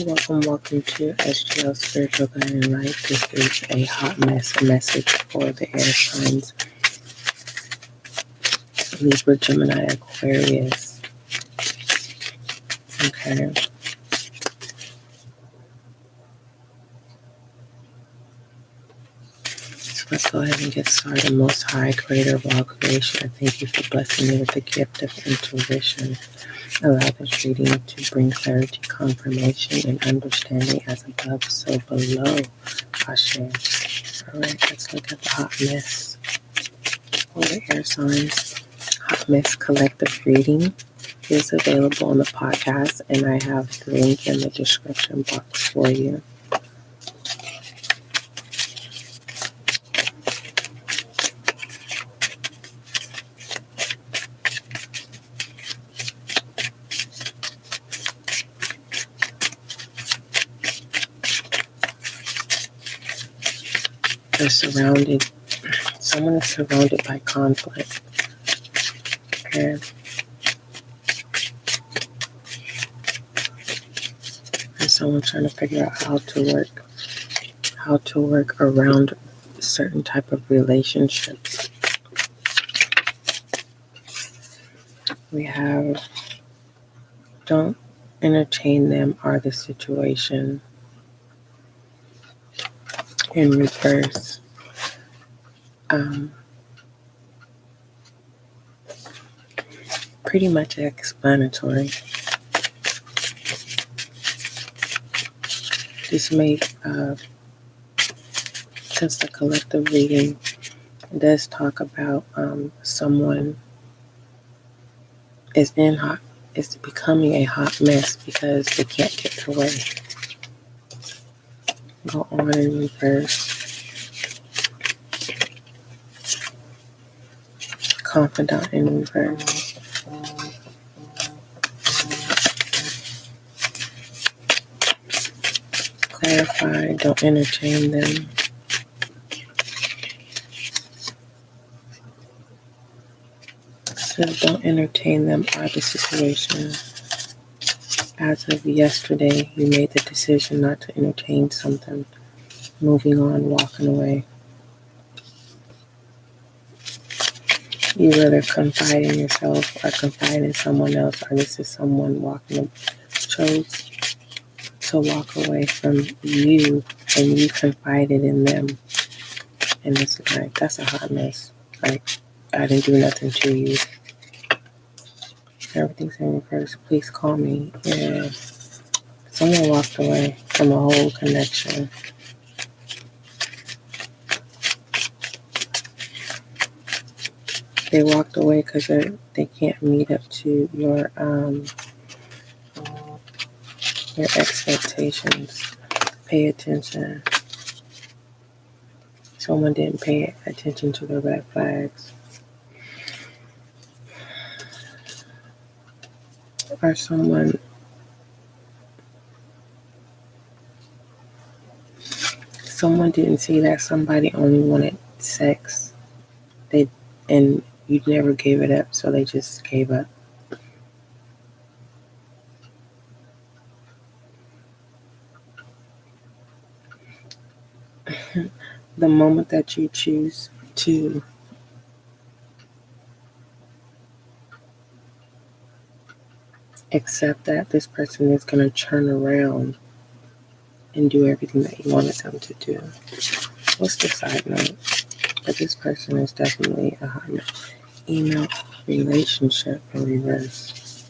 Welcome to SGL Spiritual Guiding Light. This is a hot mess message for the air signs Libra, Gemini, Aquarius. Okay. So let's go ahead and get started. Most High, Creator of all creation, I thank you for blessing me with the gift of intuition. Allow this reading to bring clarity, confirmation, and understanding as above, so below. Ashe. Alright, let's look at the hot mess for the air signs. Hot mess collective reading is available on the podcast, and I have the link in the description box for you. Someone is surrounded by conflict. Okay. And someone's trying to figure out how to work around a certain type of relationships. We have don't entertain them or the situation in reverse. Pretty much explanatory. This may, since the collective reading does talk about someone is becoming a hot mess because they can't get their way. Go on in reverse. Confidant in reverse. Clarify, don't entertain them. So don't entertain them or the situation. As of yesterday, you made the decision not to entertain something. Moving on, walking away. You rather confide in yourself or confide in someone else, or this is someone chose to walk away from you and you confided in them. And it's like, that's a hot mess. Like, I didn't do nothing to you. Everything's in reverse. Please call me. Yeah. Someone walked away from a whole connection. They walked away because they can't meet up to your expectations. Pay attention. Someone didn't pay attention to the red flags. Or someone didn't see that somebody only wanted sex. And you never gave it up, so they just gave up. The moment that you choose to accept that this person is going to turn around and do everything that you wanted them to do. What's the side note? But this person is definitely a hot email relationship in reverse.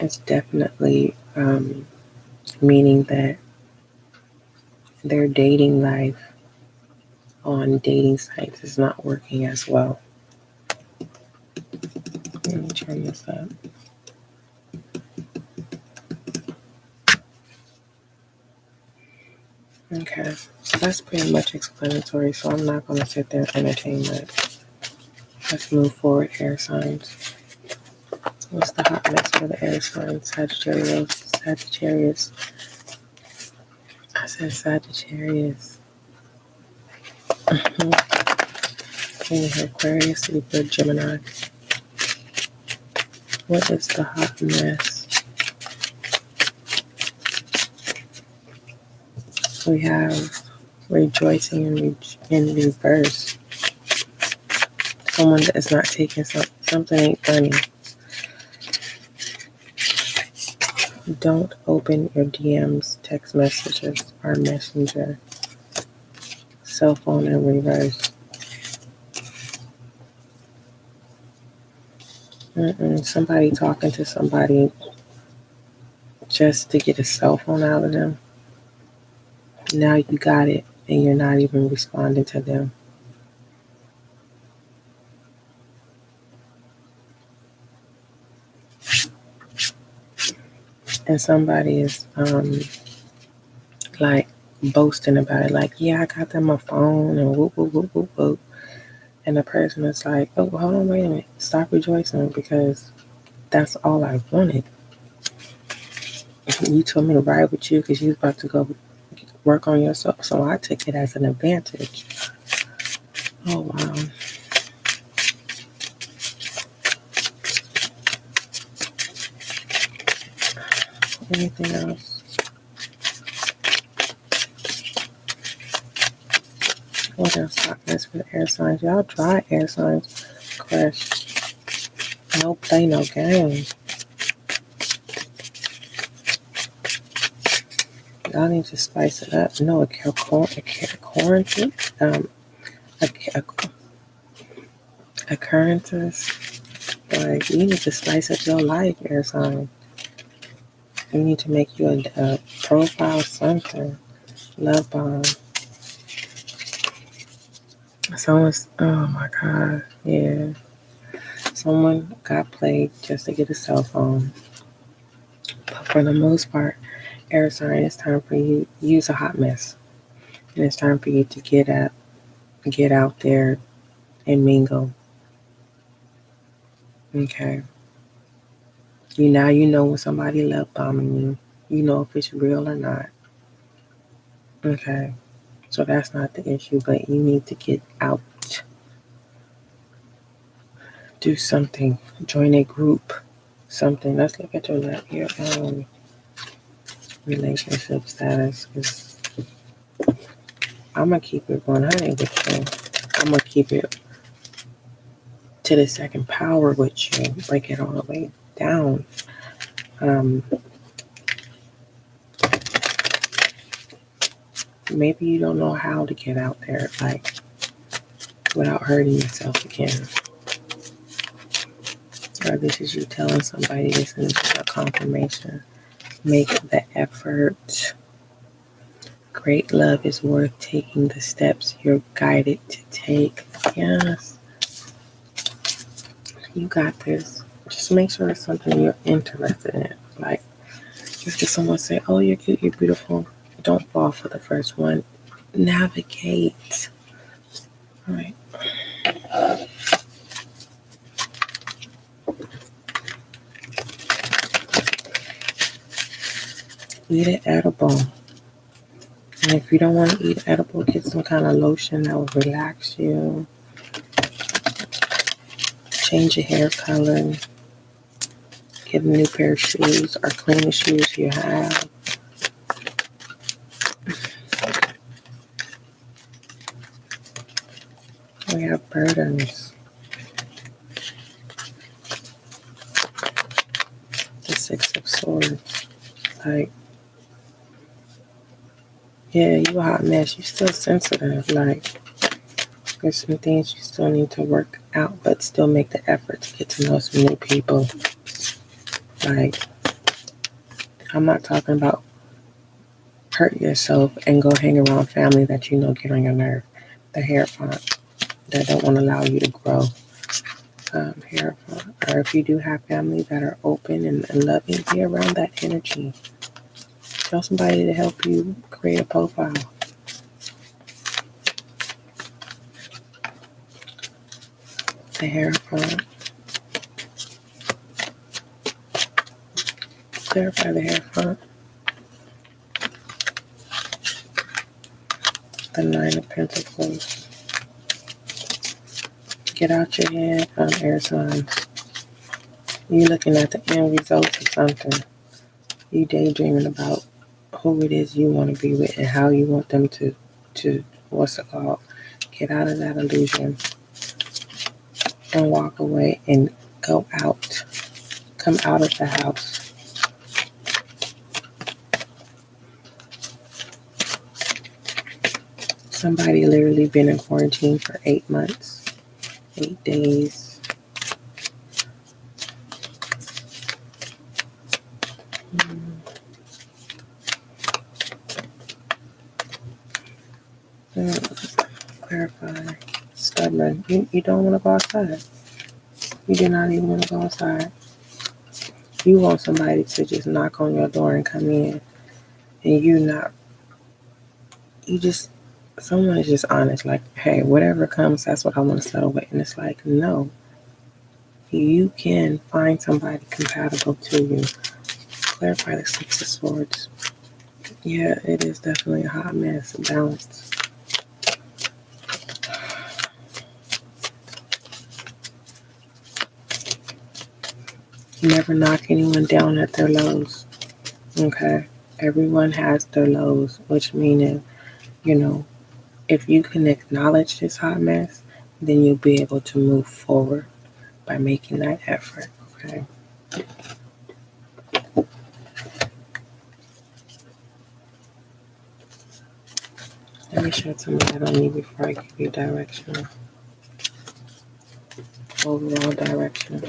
It's definitely meaning that their dating life on dating sites is not working as well. Let me turn this up. Okay, so that's pretty much explanatory, so I'm not going to sit there and entertain that. Let's move forward, air signs. What's the hot mess for the air signs? Sagittarius. I said Sagittarius. Queen of Aquarius, Libra, Gemini. What is the hot mess? We have rejoicing in reverse. Someone that is not taking something ain't funny. Don't open your DMs, text messages, or messenger. Cell phone in reverse. Somebody talking to somebody just to get a cell phone out of them. Now you got it, and you're not even responding to them. And somebody is like boasting about it, like, yeah, I got them a phone and whoop whoop whoop whoop whoop. And the person is like, oh, hold on, wait a minute, stop rejoicing because that's all I wanted. You told me to ride with you because you was about to go work on yourself, so I took it as an advantage. Oh wow. Anything else? What else happens for the air signs? Y'all dry air signs. Crush. No play, no game. Y'all need to spice it up. No, a quarantine. Occurrences. Like, you need to spice up your life, air sign. You need to make you a profile, something. Love bomb. Someone's, oh my God, yeah. Someone got played just to get a cell phone. But for the most part, air sign, it's time for you to use a hot mess. And it's time for you to get out there and mingle. Okay. You know when somebody love bombing you. You know if it's real or not. Okay. So that's not the issue, but you need to get out. Do something. Join a group. Something. Let's look at your relationship status. I'm gonna keep it 100 with you. I'm gonna keep it to the second power with you. Break it all the way down. Maybe you don't know how to get out there, like, without hurting yourself again. Or this is you telling somebody this and this is a confirmation. Make the effort. Great love is worth taking the steps you're guided to take. Yes. You got this. Just make sure it's something you're interested in. Like, just because someone say, oh, you're cute, you're beautiful. Don't fall for the first one. Navigate. All right. Eat an edible. And if you don't want to eat edible, get some kind of lotion that will relax you. Change your hair color. Get a new pair of shoes or clean the shoes you have. We have burdens. The Six of Swords. Like, yeah, you a hot mess. You still sensitive. Like, there's some things you still need to work out, but still make the effort to get to know some new people. Like, I'm not talking about hurt yourself and go hang around family that you know get on your nerve. The hierophant that don't want to allow you to grow. Hierophant. Or if you do have family that are open and loving, be around that energy. Tell somebody to help you create a profile. The hierophant. Clarify the hierophant. The Nine of Pentacles. Get out your head, air signs. You looking at the end result of something. You daydreaming about who it is you want to be with and how you want them to what's it called? Get out of that illusion and walk away and go out. Come out of the house. Somebody literally been in quarantine for 8 months, 8 days. Clarify. Stubborn. You don't want to go outside. You do not even want to go outside. You want somebody to just knock on your door and come in, and someone is just honest, like, hey, whatever comes, that's what I want to settle with. And it's like, no, you can find somebody compatible to you. Clarify the Six of Swords. Yeah, it is definitely a hot mess. Balance. Never knock anyone down at their lows. Okay? Everyone has their lows, which meaning, if you can acknowledge this hot mess, then you'll be able to move forward by making that effort. Okay? Let me shed some light on you before I give you direction. Overall direction.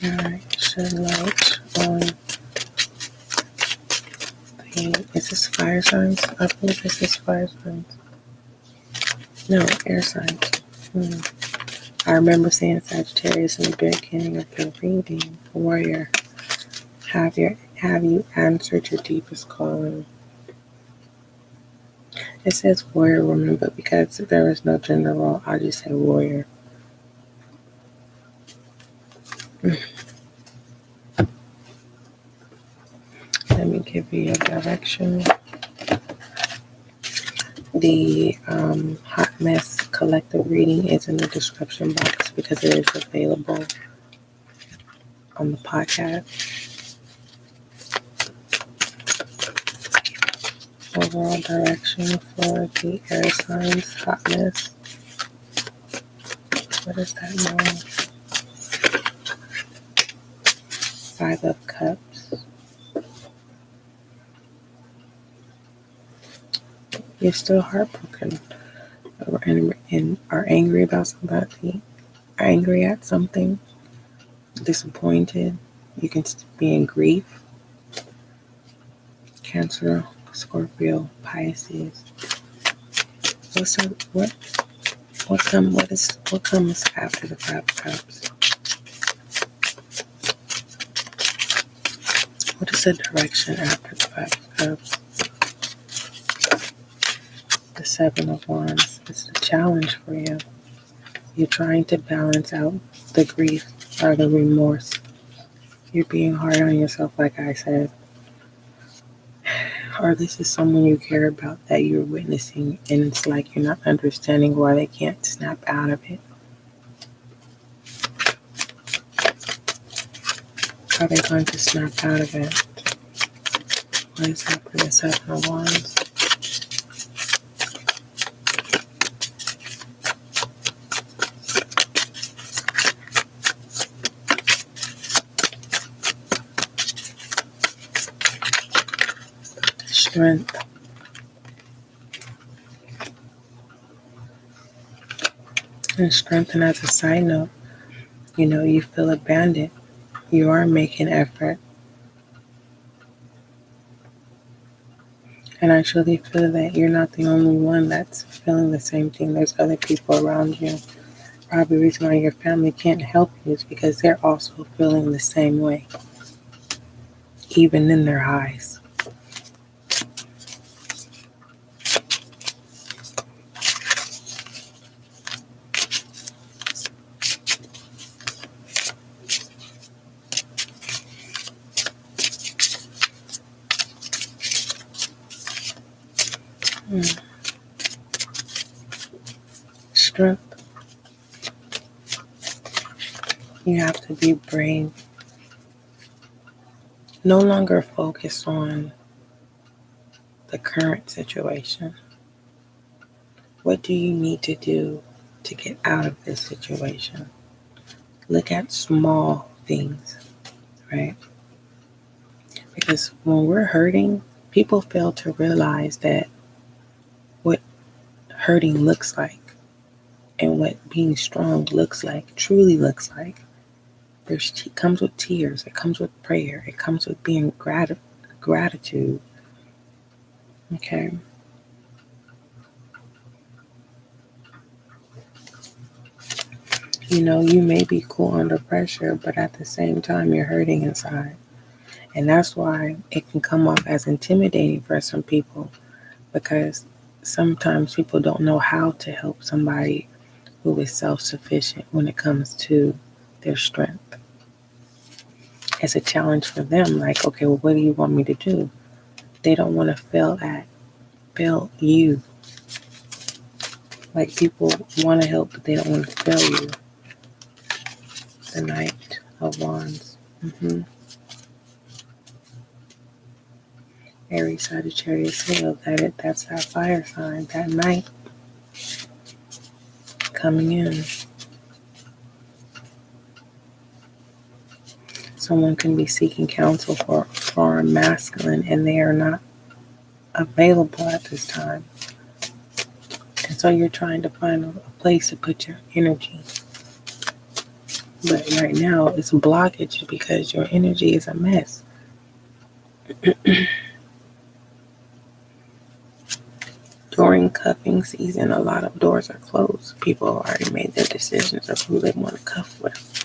Alright, shed light on is this fire signs? I believe this is fire signs. No, air signs. I remember saying Sagittarius in the beginning of the reading. Warrior, have you answered your deepest calling? It says warrior woman, but because there is no gender role, I just say warrior. Let me give you a direction. The Hot Mess collective reading is in the description box because it is available on the podcast. Overall direction for the air signs, Hot Mess. What is that now? 5 of Cups. You're still heartbroken and are angry about somebody, angry at something, disappointed. You can be in grief. Cancer, Scorpio, Pisces. What comes after the 5 of Cups? What is the direction after the 5 of Cups? The 7 of Wands. It's the challenge for you. You're trying to balance out the grief or the remorse. You're being hard on yourself, like I said. Or this is someone you care about that you're witnessing, and it's like you're not understanding why they can't snap out of it. Are they going to snap out of it? What is that for the 7 of Wands? Strength. And strengthen as a side note, you feel abandoned. You are making effort. And I truly feel that you're not the only one that's feeling the same thing. There's other people around you. Probably the reason why your family can't help you is because they're also feeling the same way, even in their highs. Strength. You have to be brave. No longer focus on the current situation. What do you need to do to get out of this situation? Look at small things, right? Because when we're hurting, people fail to realize that what hurting looks like and what being strong looks like, truly looks like. It comes with tears, it comes with prayer, it comes with being gratitude. Okay. You may be cool under pressure, but at the same time, you're hurting inside. And that's why it can come off as intimidating for some people, because sometimes people don't know how to help somebody who is self-sufficient when it comes to their strength. It's a challenge for them. Like, okay, well, what do you want me to do? They don't want to fail you. Like, people want to help, but they don't want to fail you. The Knight of Wands. Aries, Sagittarius, Leo. That's that fire sign. That Knight coming in. Someone can be seeking counsel for a masculine, and they are not available at this time. And so you're trying to find a place to put your energy. But right now, it's a blockage because your energy is a mess. During cuffing season, a lot of doors are closed. People have already made their decisions of who they want to cuff with.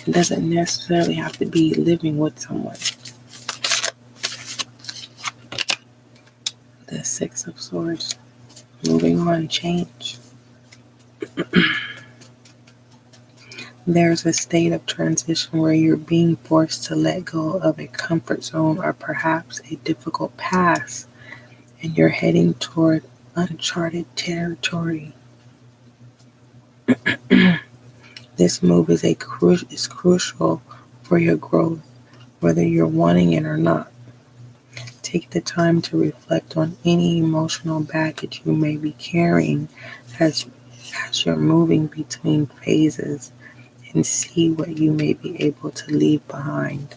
It doesn't necessarily have to be living with someone. The Six of Swords. Moving on, change. There's a state of transition where you're being forced to let go of a comfort zone or perhaps a difficult past, and you're heading toward uncharted territory. This move is crucial for your growth, whether you're wanting it or not. Take the time to reflect on any emotional baggage you may be carrying as you're moving between phases, and see what you may be able to leave behind.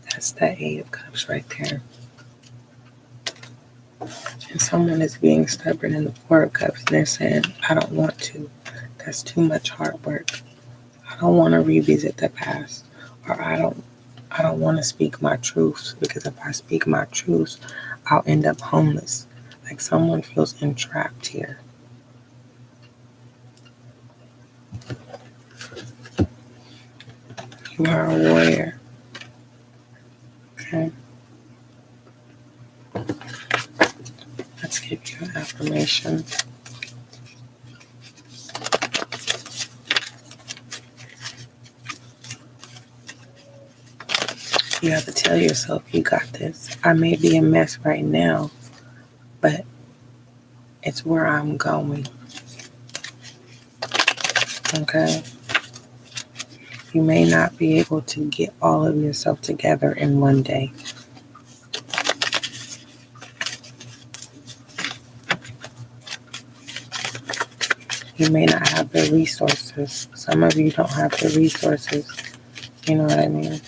That's that Eight of Cups right there. And someone is being stubborn in the Four of Cups, and they're saying, I don't want to. That's too much hard work. I don't want to revisit the past. Or I don't want to speak my truths, because if I speak my truths, I'll end up homeless. Like, someone feels entrapped here. You are a warrior. Okay. Let's give you an affirmation. You have to tell yourself you got this. I may be a mess right now, but it's where I'm going. Okay? You may not be able to get all of yourself together in one day. You may not have the resources. Some of you don't have the resources. You know what I mean?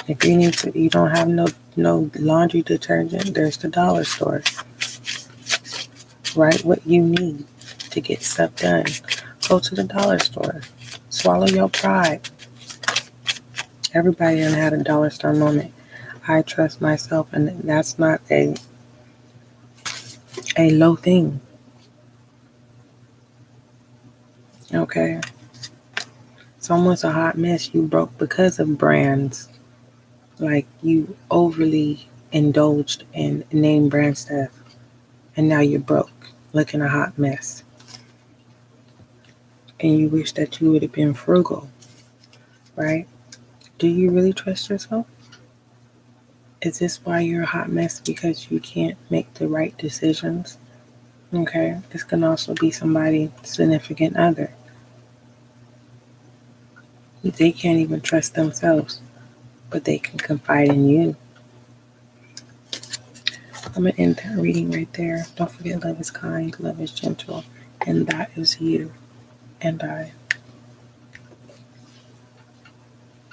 If you don't have no laundry detergent, there's the dollar store. Write what you need to get stuff done. Go to the dollar store. Swallow your pride. Everybody done had a dollar store moment. I trust myself, and that's not a low thing. Okay? Someone's a hot mess. You broke because of brands. Like, you overly indulged in name brand stuff, and now you're broke, looking a hot mess. And you wish that you would have been frugal, right? Do you really trust yourself? Is this why you're a hot mess? Because you can't make the right decisions? Okay. This can also be somebody significant other. They can't even trust themselves, but they can confide in you. I'm going to end that reading right there. Don't forget, love is kind, love is gentle, and that is you and I.